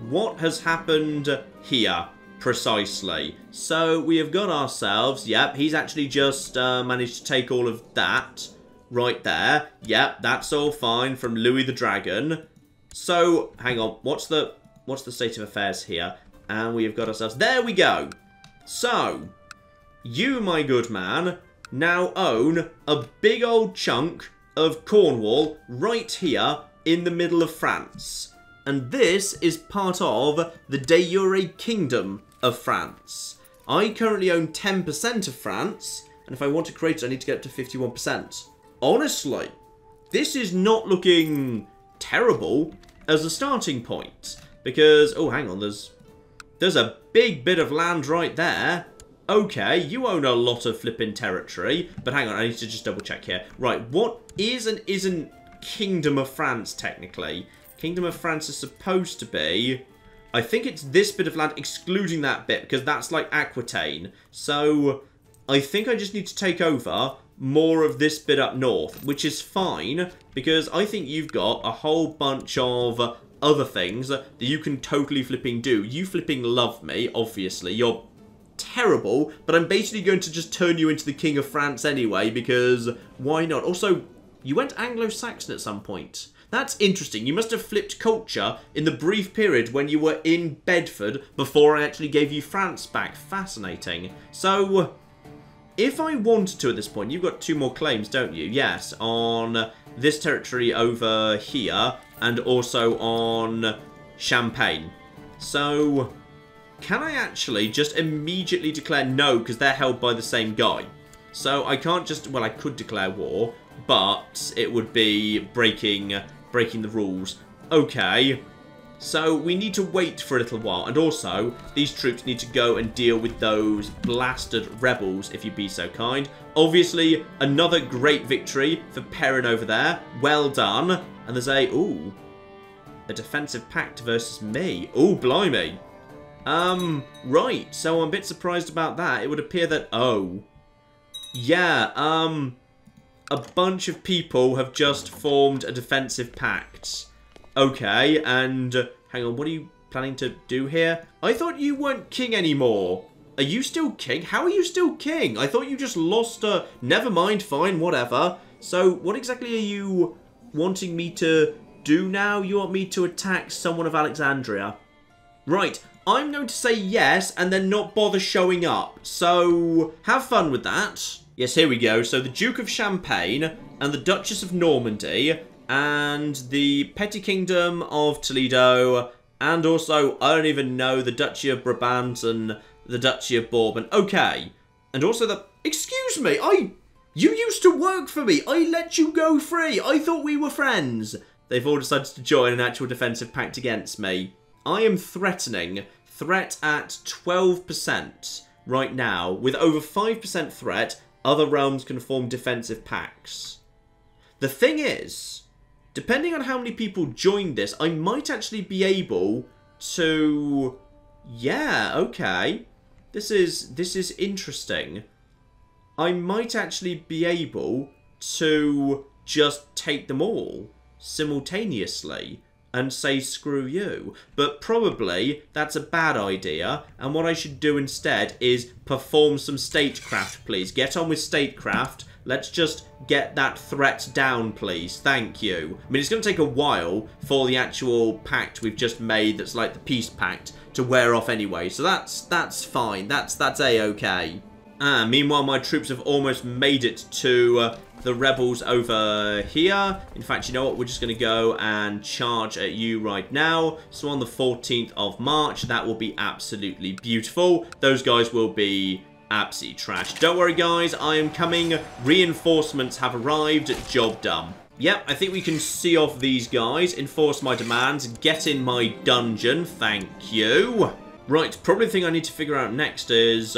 A: What has happened here? Precisely. So we have got ourselves, yep, he's actually just managed to take all of that right there. Yep, that's all fine from Louis the Dragon. So, hang on, what's the state of affairs here? And we have got ourselves, there we go. So, you, my good man, now own a big old chunk of Cornwall right here in the middle of France. And this is part of the de jure kingdom of France. I currently own 10% of France, and if I want to create it, I need to get up to 51%. Honestly, this is not looking terrible as a starting point. Because, oh, hang on, there's a big bit of land right there. Okay, you own a lot of flipping territory. But hang on, I need to just double check here. Right, what is and isn't Kingdom of France, technically? Kingdom of France is supposed to be... I think it's this bit of land excluding that bit, because that's like Aquitaine. So, I think I just need to take over more of this bit up north, which is fine, because I think you've got a whole bunch of other things that you can totally flipping do. You flipping love me, obviously. You're terrible, but I'm basically going to just turn you into the King of France anyway, because why not? Also, you went Anglo-Saxon at some point. That's interesting. You must have flipped culture in the brief period when you were in Bedford before I actually gave you France back. Fascinating. So, if I wanted to at this point, you've got 2 more claims, don't you? Yes, on this territory over here and also on Champagne. So, can I actually just immediately declare no because they're held by the same guy? So I can't just, well, I could declare war, but it would be breaking the rules. Okay, so we need to wait for a little while, and also these troops need to go and deal with those blasted rebels, if you'd be so kind. Obviously, another great victory for Perrin over there. Well done. And there's a defensive pact versus me. Ooh, blimey. Right, so I'm a bit surprised about that. It would appear that, yeah, a bunch of people have just formed a defensive pact. Okay, and hang on, what are you planning to do here? I thought you weren't king anymore. Are you still king? How are you still king? I thought you just lost a... Never mind, fine, whatever. So, what exactly are you wanting me to do now? You want me to attack someone of Alexandria? Right, I'm going to say yes and then not bother showing up. So, have fun with that. Yes, here we go. So, the Duke of Champagne and the Duchess of Normandy and the Petty Kingdom of Toledo, and also, I don't even know, the Duchy of Brabant and the Duchy of Bourbon. Okay. And also the... Excuse me, you used to work for me. I let you go free. I thought we were friends. They've all decided to join an actual defensive pact against me. I am threatening. Threat at 12% right now. With over 5% threat, other realms can form defensive pacts. The thing is, depending on how many people join this, I might actually be able to... Yeah, okay. This is interesting. I might actually be able to just take them all simultaneously and say screw you. But probably that's a bad idea, and what I should do instead is perform some statecraft, please. Get on with statecraft. Let's just get that threat down, please. Thank you. I mean, it's going to take a while for the actual pact we've just made that's like the peace pact to wear off anyway. So that's fine. That's A-okay. Meanwhile, my troops have almost made it to the rebels over here. In fact, you know what? We're just going to go and charge at you right now. So on the 14th of March, that will be absolutely beautiful. Those guys will be... absolutely trash. Don't worry, guys. I am coming. Reinforcements have arrived. Job done. Yep, I think we can see off these guys. Enforce my demands. Get in my dungeon. Thank you. Right, probably the thing I need to figure out next is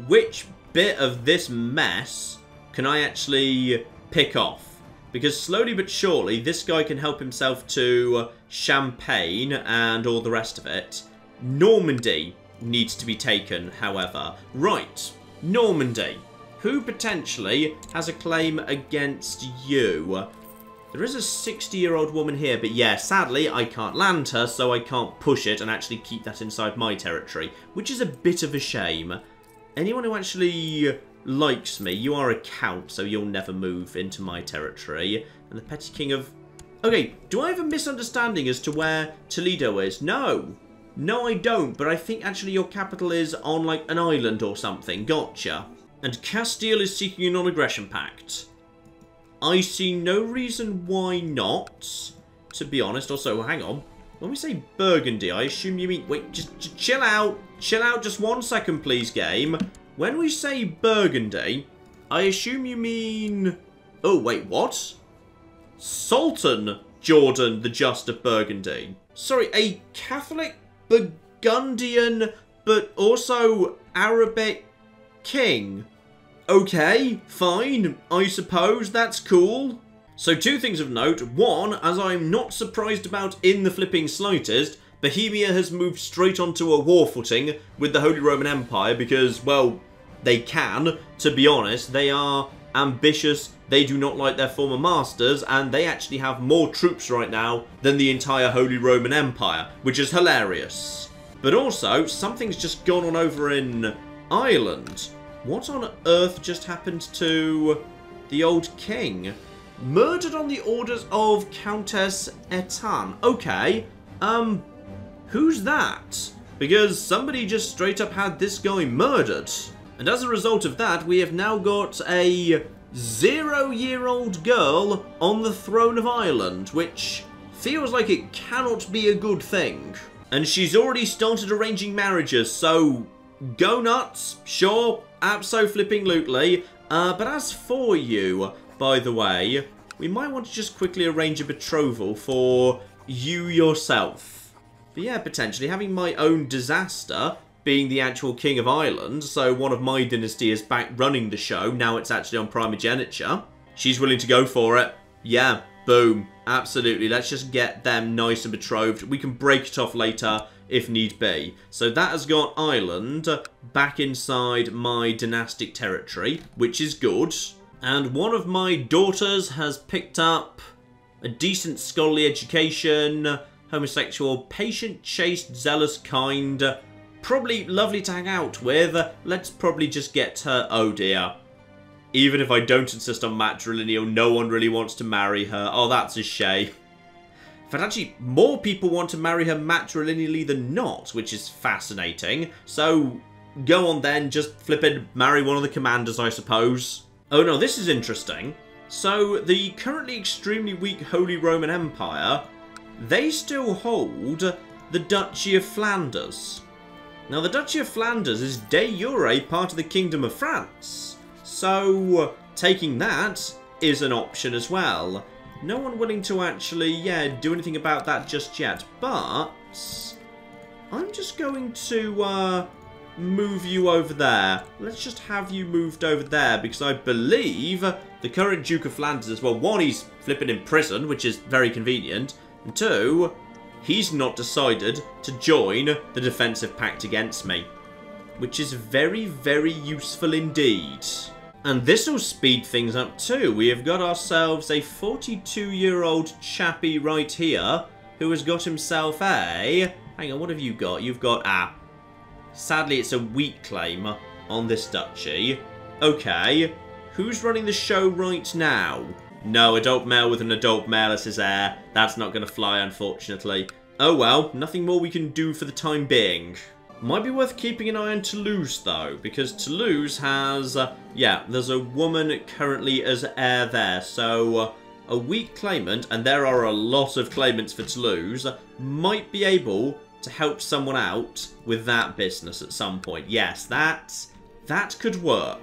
A: which bit of this mess can I actually pick off? Because slowly but surely, this guy can help himself to Champagne and all the rest of it. Normandy needs to be taken, however. Right, Normandy. Who potentially has a claim against you? There is a 60-year-old woman here, but yeah, sadly, I can't land her, so I can't push it and actually keep that inside my territory, which is a bit of a shame. Anyone who actually likes me, you are a count, so you'll never move into my territory. And the Petty King of... Okay, do I have a misunderstanding as to where Toledo is? No. No, I don't, but I think actually your capital is on, like, an island or something. Gotcha. And Castile is seeking a non-aggression pact. I see no reason why not, to be honest. Also, hang on. When we say Burgundy, I assume you mean... Wait, just chill out. Chill out just 1 second, please, game. When we say Burgundy, I assume you mean... Oh, wait, what? Sultan Jordan the Just of Burgundy. Sorry, a Catholic Burgundian, but also Arabic king. Okay, fine, I suppose, that's cool. So 2 things of note. 1, as I'm not surprised about in the flipping slightest, Bohemia has moved straight onto a war footing with the Holy Roman Empire because, well, they can, to be honest. They are ambitious, they do not like their former masters, and they actually have more troops right now than the entire Holy Roman Empire, which is hilarious. But also, something's just gone on over in Ireland. What on earth just happened to the old king? Murdered on the orders of Countess Etan. Okay, who's that? Because somebody just straight up had this guy murdered. And as a result of that, we have now got a 0-year-old girl on the throne of Ireland, which feels like it cannot be a good thing. And she's already started arranging marriages, so go nuts, sure, abso-flipping-lutely. But as for you, by the way, we might want to just quickly arrange a betrothal for you yourself. But yeah, potentially having my own disaster, being the actual King of Ireland, so one of my dynasty is back running the show, now it's actually on primogeniture. She's willing to go for it. Yeah, boom, absolutely. Let's just get them nice and betrothed. We can break it off later if need be. So that has got Ireland back inside my dynastic territory, which is good. And one of my daughters has picked up a decent scholarly education, homosexual, patient, chaste, zealous, kind, probably lovely to hang out with. Let's probably just get her. Oh dear. Even if I don't insist on matrilineal, no one really wants to marry her. Oh, that's a shame. In fact, actually, more people want to marry her matrilineally than not, which is fascinating. So, go on then, just flippin' marry one of the commanders, I suppose. Oh no, this is interesting. So, the currently extremely weak Holy Roman Empire, they still hold the Duchy of Flanders. Now, the Duchy of Flanders is de jure part of the Kingdom of France. So, taking that is an option as well. No one willing to actually, yeah, do anything about that just yet. But I'm just going to move you over there. Let's just have you moved over there because I believe the current Duke of Flanders as well. One, he's flipping in prison, which is very convenient. And two, he's not decided to join the defensive pact against me, which is very, very useful indeed. And this will speed things up too. We have got ourselves a 42-year-old chappie right here who has got himself a... Hang on, what have you got? You've got... Sadly, it's a weak claim on this duchy. Okay, who's running the show right now? No, adult male with an adult male as his heir. That's not going to fly, unfortunately. Oh well, nothing more we can do for the time being. Might be worth keeping an eye on Toulouse, though, because Toulouse has, yeah, there's a woman currently as heir there, so a weak claimant, and there are a lot of claimants for Toulouse, might be able to help someone out with that business at some point. Yes, that could work.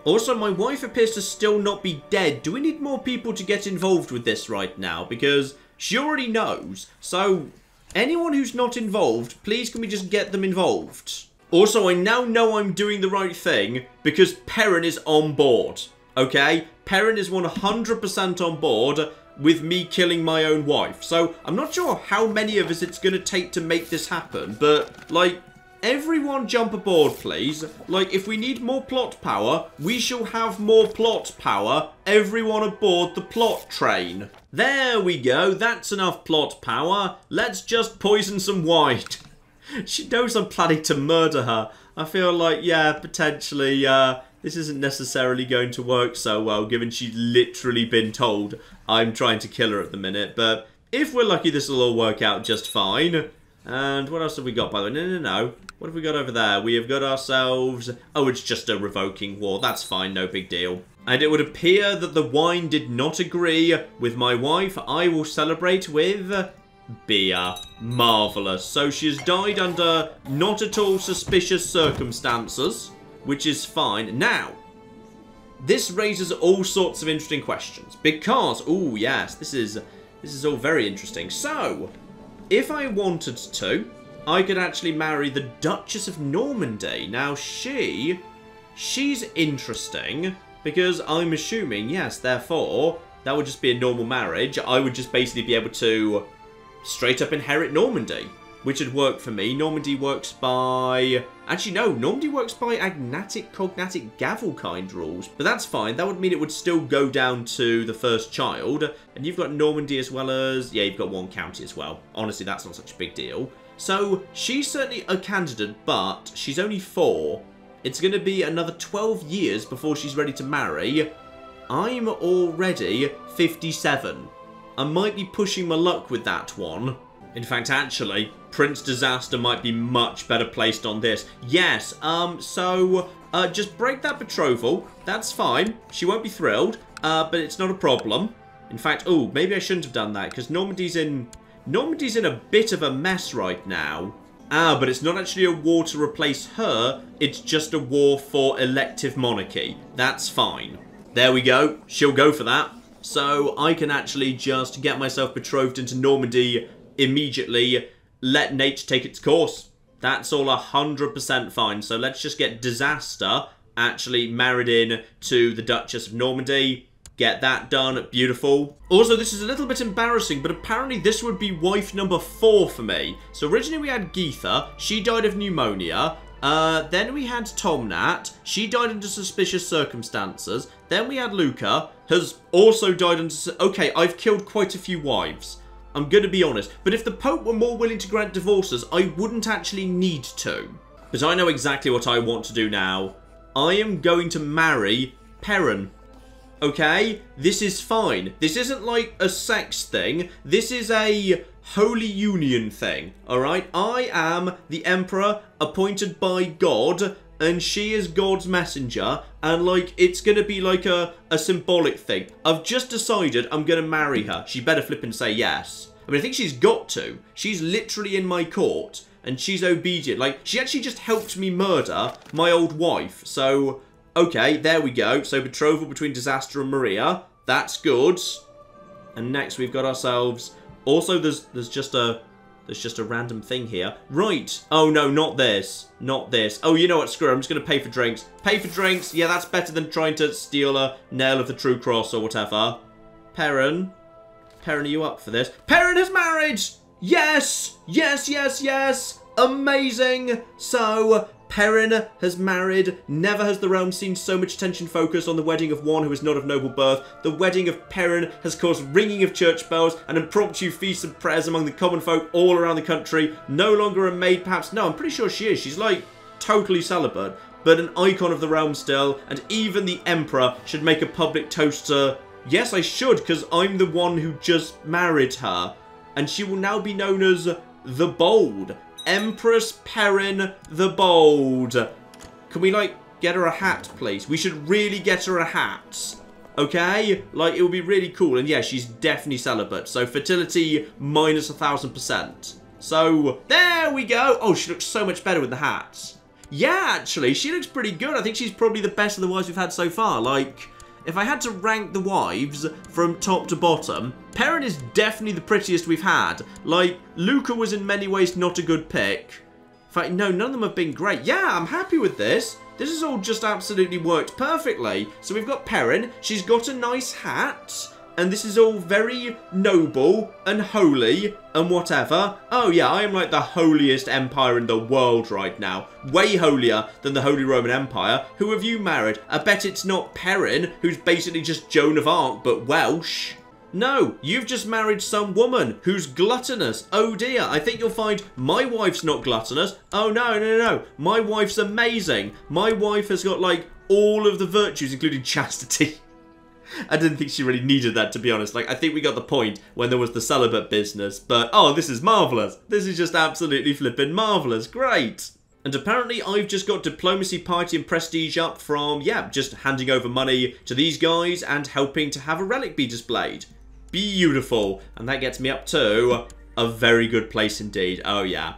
A: Also, my wife appears to still not be dead. Do we need more people to get involved with this right now? Because she already knows, so... Anyone who's not involved, please can we just get them involved? Also, I now know I'm doing the right thing because Perrin is on board, okay? Perrin is 100% on board with me killing my own wife. So, I'm not sure how many of us it's going to take to make this happen, but, like, everyone jump aboard, please. Like, if we need more plot power, we shall have more plot power. Everyone aboard the plot train. There we go, that's enough plot power. Let's just poison some wine. She knows I'm planning to murder her. I feel like, yeah, potentially, this isn't necessarily going to work so well, given she's literally been told I'm trying to kill her at the minute. But if we're lucky, this will all work out just fine. And what else have we got, by the way? No. What have we got over there? We have got ourselves... Oh, it's just a revoking war. That's fine, no big deal. And it would appear that the wine did not agree with my wife. I will celebrate with beer. Marvellous. So she has died under not at all suspicious circumstances, which is fine. Now, this raises all sorts of interesting questions. Because, oh yes, this is all very interesting. So, if I wanted to, I could actually marry the Duchess of Normandy. Now, she's interesting, because I'm assuming, yes, therefore, that would just be a normal marriage. I would just basically be able to straight up inherit Normandy, which would work for me. Normandy works by... Actually, no, Normandy works by agnatic, cognatic, gavel kind rules. But that's fine. That would mean it would still go down to the first child. And you've got Normandy as well as... Yeah, you've got one county as well. Honestly, that's not such a big deal. So, she's certainly a candidate, but she's only 4. It's going to be another 12 years before she's ready to marry. I'm already 57. I might be pushing my luck with that one. In fact, actually, Prince Disaster might be much better placed on this. Yes, just break that betrothal. That's fine. She won't be thrilled, but it's not a problem. In fact, oh, maybe I shouldn't have done that, because Normandy's in Normandy's in a bit of a mess right now. Ah, but it's not actually a war to replace her. It's just a war for elective monarchy. That's fine. There we go. She'll go for that. So I can actually just get myself betrothed into Normandy immediately. Let nature take its course. That's all 100% fine. So let's just get Disaster actually married in to the Duchess of Normandy. Get that done. Beautiful. Also, this is a little bit embarrassing, but apparently this would be wife number 4 for me. So originally we had Geetha. She died of pneumonia. Then we had Tomnat. She died under suspicious circumstances. Then we had Luca, has also died under... Okay, I've killed quite a few wives. I'm going to be honest. But if the Pope were more willing to grant divorces, I wouldn't actually need to. But I know exactly what I want to do now. I am going to marry Perrin. Okay? This is fine. This isn't like a sex thing. This is a holy union thing. Alright? I am the Emperor appointed by God, and she is God's messenger, and like it's gonna be like a symbolic thing. I've just decided I'm gonna marry her. She better flip and say yes. I mean, I think she's got to. She's literally in my court, and she's obedient. Like, she actually just helped me murder my old wife. So, okay, there we go. So, betrothal between Disaster and Maria. That's good. And next we've got ourselves... Also, there's just a random thing here. Right. Oh, no, not this. Not this. Oh, you know what? Screw it. I'm just going to pay for drinks. Pay for drinks. Yeah, that's better than trying to steal a nail of the true cross or whatever. Perrin. Perrin, are you up for this? Perrin is married! Yes! Yes, yes, yes! Amazing! So, Perrin has married. Never has the realm seen so much attention focused on the wedding of one who is not of noble birth. The wedding of Perrin has caused ringing of church bells and impromptu feasts and prayers among the common folk all around the country. No longer a maid, perhaps. No, I'm pretty sure she is. She's like totally celibate, but an icon of the realm still. And even the Emperor should make a public toast to... Yes, I should, because I'm the one who just married her. And she will now be known as the Bold. Empress Perrin the Bold. Can we, like, get her a hat, please? We should really get her a hat. Okay? Like, it would be really cool. And yeah, she's definitely celibate. So, fertility minus 1,000%. So, there we go. Oh, she looks so much better with the hat. Yeah, actually, she looks pretty good. I think she's probably the best of the wives we've had so far. Like... If I had to rank the wives from top to bottom, Perrin is definitely the prettiest we've had. Like, Luca was in many ways not a good pick. In fact, no, none of them have been great. Yeah, I'm happy with this. This has all just absolutely worked perfectly. So we've got Perrin. She's got a nice hat. And this is all very noble and holy and whatever. Oh yeah, I am like the holiest empire in the world right now. Way holier than the Holy Roman Empire. Who have you married? I bet it's not Perrin, who's basically just Joan of Arc, but Welsh. No, you've just married some woman who's gluttonous. Oh dear, I think you'll find my wife's not gluttonous. Oh no, no, no, my wife's amazing. My wife has got like all of the virtues, including chastity. I didn't think she really needed that, to be honest. Like, I think we got the point when there was the celibate business. But, oh, this is marvellous. This is just absolutely flippin' marvellous. Great. And apparently I've just got diplomacy, piety and prestige up from, yeah, just handing over money to these guys and helping to have a relic be displayed. Beautiful. And that gets me up to a very good place indeed. Oh, yeah.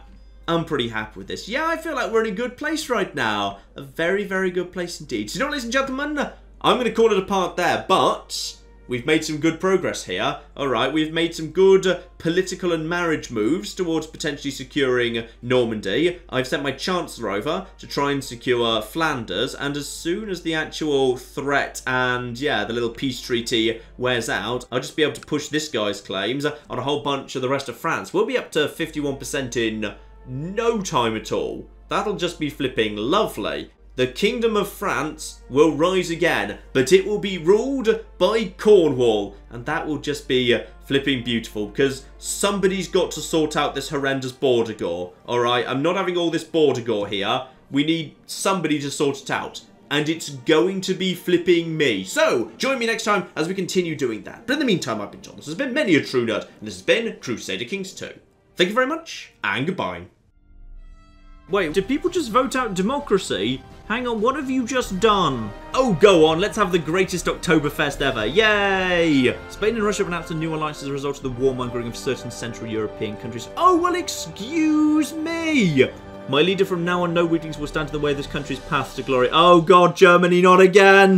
A: I'm pretty happy with this. Yeah, I feel like we're in a good place right now. A very, very good place indeed. So, you know what, ladies and gentlemen? I'm going to call it a part there, but we've made some good progress here. Alright, we've made some good political and marriage moves towards potentially securing Normandy. I've sent my Chancellor over to try and secure Flanders, and as soon as the actual threat and, yeah, the little peace treaty wears out, I'll just be able to push this guy's claims on a whole bunch of the rest of France. We'll be up to 51% in no time at all. That'll just be flipping lovely. The Kingdom of France will rise again, but it will be ruled by Cornwall. And that will just be flipping beautiful, because somebody's got to sort out this horrendous border gore. Alright, I'm not having all this border gore here. We need somebody to sort it out. And it's going to be flipping me. So, join me next time as we continue doing that. But in the meantime, I've been John. This has been Many a True Nerd, and this has been Crusader Kings 2. Thank you very much, and goodbye. Wait, did people just vote out democracy? Hang on, what have you just done? Oh, go on, let's have the greatest Oktoberfest ever. Yay! Spain and Russia have announced a new alliance as a result of the warmongering of certain Central European countries. Oh, well, excuse me! My leader from now on, no weaklings will stand in the way of this country's path to glory. Oh, God, Germany, not again!